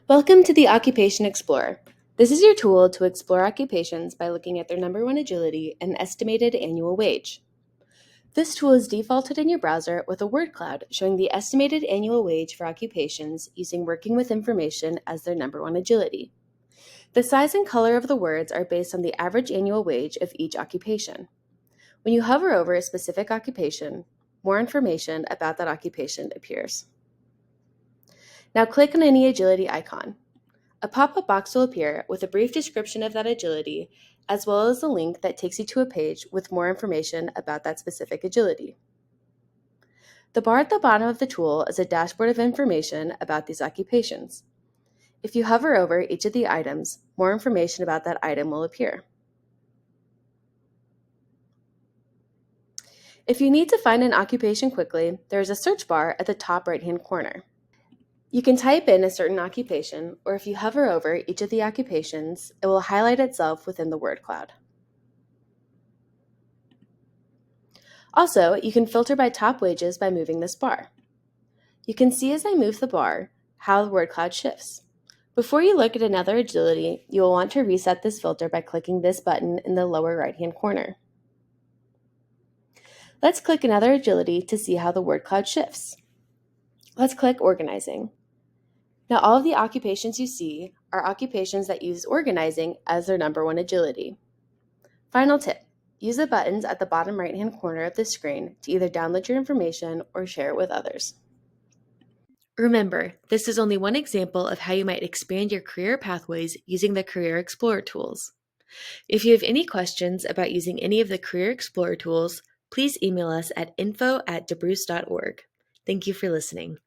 Welcome to the Occupation Explorer. This is your tool to explore occupations by looking at their number one agility and estimated annual wage. This tool is defaulted in your browser with a word cloud showing the estimated annual wage for occupations using working with information as their number one agility. The size and color of the words are based on the average annual wage of each occupation. When you hover over a specific occupation, more information about that occupation appears. Now click on any agility icon. A pop-up box will appear with a brief description of that agility, as well as a link that takes you to a page with more information about that specific agility. The bar at the bottom of the tool is a dashboard of information about these occupations. If you hover over each of the items, more information about that item will appear. If you need to find an occupation quickly, there is a search bar at the top right-hand corner. You can type in a certain occupation, or if you hover over each of the occupations, it will highlight itself within the word cloud. Also, you can filter by top wages by moving this bar. You can see as I move the bar how the word cloud shifts. Before you look at another agility, you will want to reset this filter by clicking this button in the lower right-hand corner. Let's click another agility to see how the word cloud shifts. Let's click Organizing. Now all of the occupations you see are occupations that use organizing as their number one agility. Final tip, use the buttons at the bottom right-hand corner of the screen to either download your information or share it with others. Remember, this is only one example of how you might expand your career pathways using the Career Explorer tools. If you have any questions about using any of the Career Explorer tools, please email us at info@debruce.org. Thank you for listening.